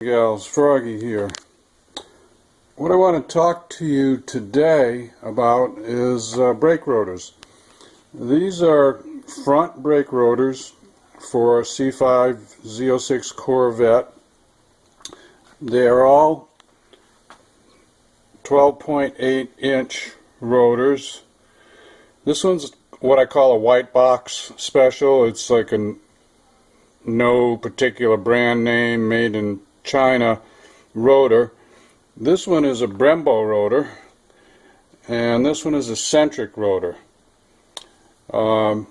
Gals, Froggy here. What I want to talk to you today about is brake rotors. These are front brake rotors for a C5 Z06 Corvette. They are all 12.8 inch rotors. This one's what I call a white box special. It's like a no particular brand name, made in China rotor. This one is a Brembo rotor, and this one is a centric rotor. The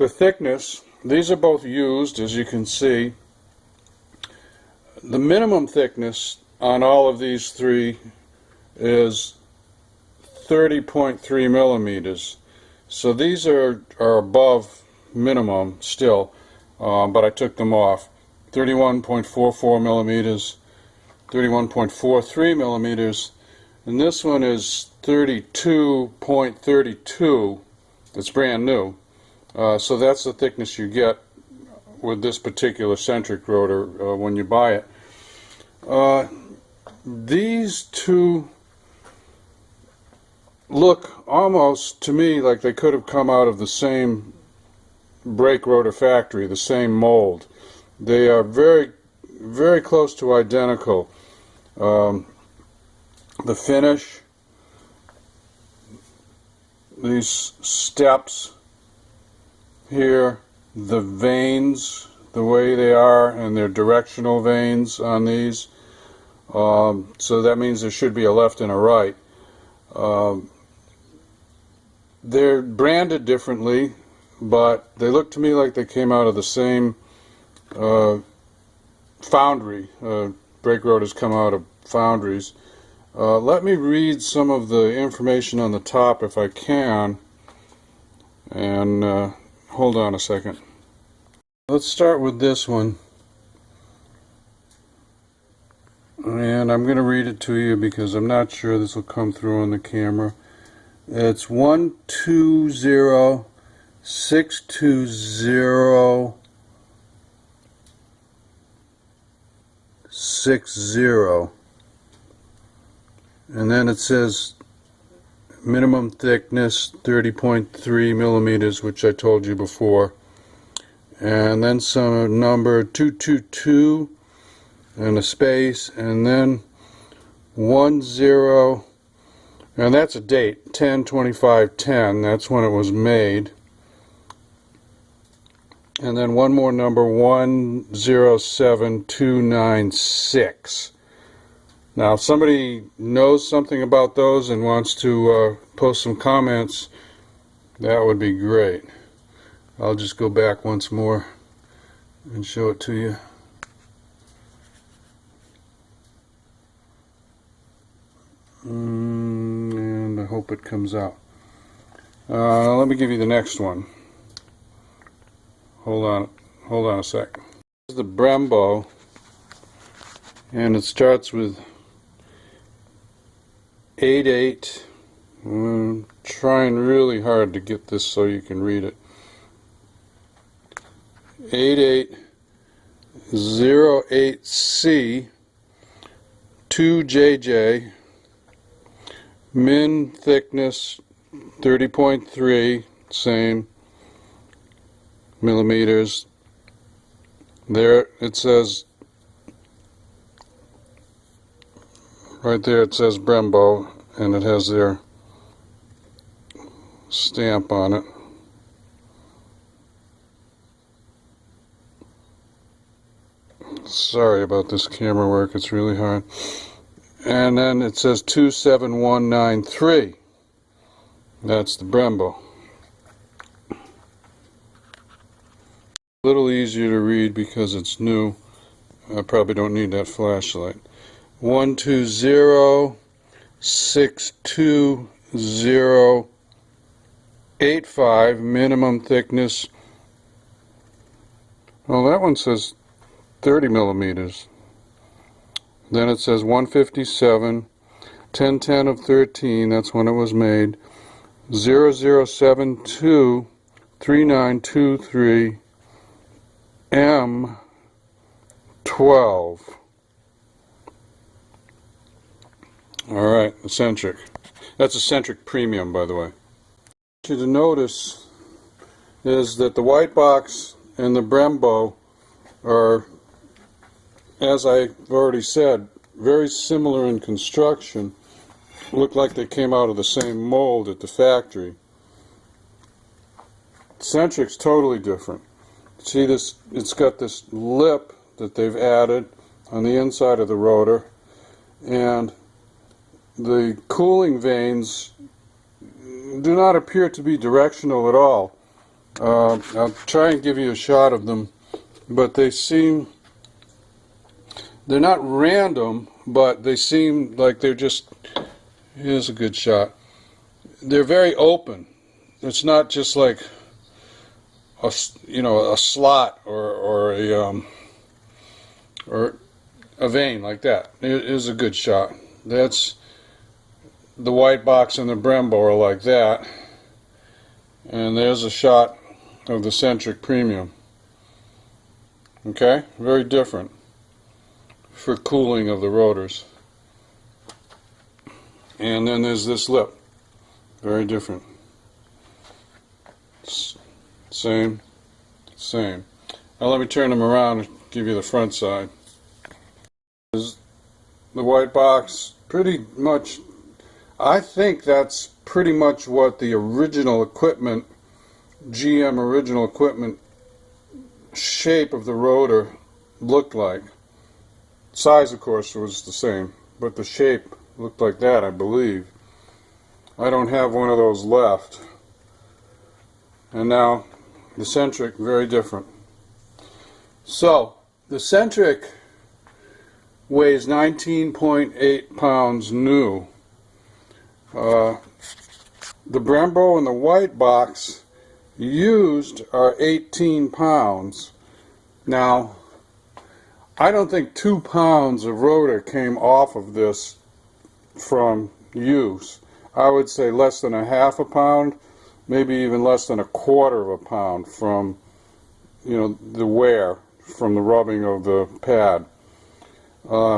thickness, these are both used, as you can see. The minimum thickness on all of these three is 30.3 millimeters. So these are above minimum still, but I took them off. 31.44 millimeters, 31.43 millimeters, and this one is 32.32. It's brand new. So that's the thickness you get with this particular centric rotor when you buy it. These two look almost to me like they could have come out of the same brake rotor factory, the same mold. They are very, very close to identical. The finish, these steps here, the vanes, the way they are, and they're directional vanes on these. So that means there should be a left and a right. They're branded differently, but they look to me like they came out of the same foundry. Brake rotors come out of foundries. Let me read some of the information on the top if I can, and hold on a second. Let's start with this one, and I'm going to read it to you because I'm not sure this will come through on the camera. It's 120-620-60, and then it says minimum thickness 30.3 millimeters, which I told you before, and then some number 222 and a space, and then 10, and that's a date, 10/25/10, that's when it was made. And then one more number, 107296. Now, if somebody knows something about those and wants to post some comments, that would be great. I'll just go back once more and show it to you. And I hope it comes out. Let me give you the next one. Hold on a sec. This is the Brembo, and it starts with 88. I'm trying really hard to get this so you can read it. 8808C 2JJ, min thickness 30.3, same millimeters. There it says, right there it says Brembo, and it has their stamp on it. Sorry about this camera work, it's really hard. And then it says 27193. That's the Brembo. A little easier to read because it's new. I probably don't need that flashlight. 120-620-85, minimum thickness. Well, that one says 30 millimeters. Then it says 157, 1010 of 13, that's when it was made. 0072 3923 M 12. Alright, eccentric. That's eccentric premium, by the way. What I want you to notice is that the white box and the Brembo are, as I've already said, very similar in construction. Look like they came out of the same mold at the factory. Eccentric's totally different. See this? It's got this lip that they've added on the inside of the rotor, and the cooling vanes do not appear to be directional at all. I'll try and give you a shot of them, but they're not random, but they seem like they're just, here's a good shot. They're very open. It's not just like a slot or a vein like that. It is a good shot. That's the white box and the Brembo are like that, and there's a shot of the eccentric premium. Okay, very different for cooling of the rotors. And then there's this lip, very different. Same. Now let me turn them around and give you the front side. The white box, pretty much, I think that's pretty much what the original equipment, GM original equipment shape of the rotor looked like. Size, of course, was the same, but the shape looked like that, I believe. I don't have one of those left. And now, the eccentric, very different. So, the eccentric weighs 19.8 pounds new. The Brembo and the white box used are 18 pounds. Now, I don't think 2 pounds of rotor came off of this from use. I would say less than a half a pound, maybe even less than a quarter of a pound from, the wear, from the rubbing of the pad.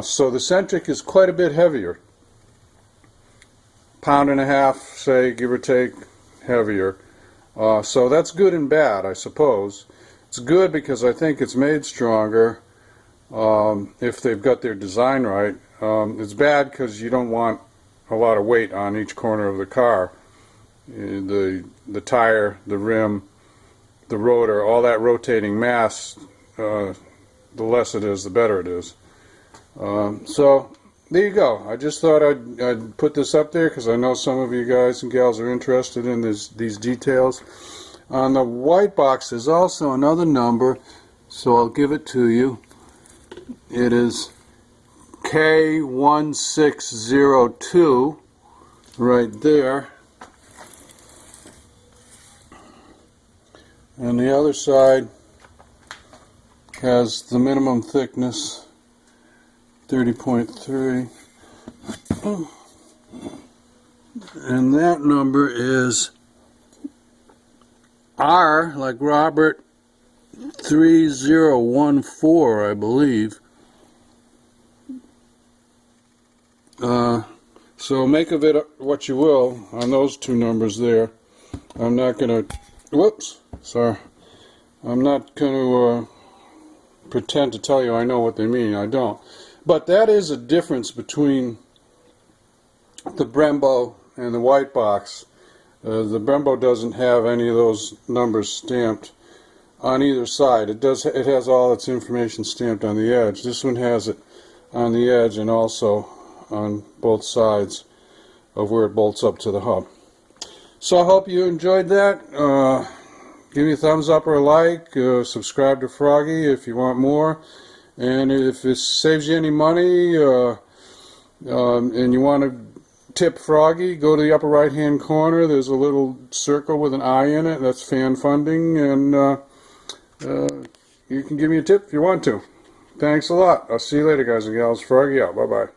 So the eccentric is quite a bit heavier. Pound and a half, say, give or take, heavier. So that's good and bad, I suppose. It's good because I think it's made stronger if they've got their design right. It's bad because you don't want a lot of weight on each corner of the car. The tire, the rim, the rotor, all that rotating mass, the less it is, the better it is. So there you go. I just thought I'd put this up there because I know some of you guys and gals are interested in these details. On the white box there's also another number, so I'll give it to you. It is K1602 right there. And the other side has the minimum thickness, 30.3. And that number is R, like Robert, 3014, I believe. So make of it what you will on those two numbers there. I'm not going to, I'm not going to pretend to tell you I know what they mean. I don't. But that is a difference between the Brembo and the white box. The Brembo doesn't have any of those numbers stamped on either side. It has all its information stamped on the edge. This one has it on the edge and also on both sides of where it bolts up to the hub. So I hope you enjoyed that. Give me a thumbs up or a like. Subscribe to Froggy if you want more. And if it saves you any money and you want to tip Froggy, go to the upper right hand corner. There's a little circle with an I in it. That's fan funding, and you can give me a tip if you want to. Thanks a lot. I'll see you later, guys and gals. Froggy out. Bye-bye.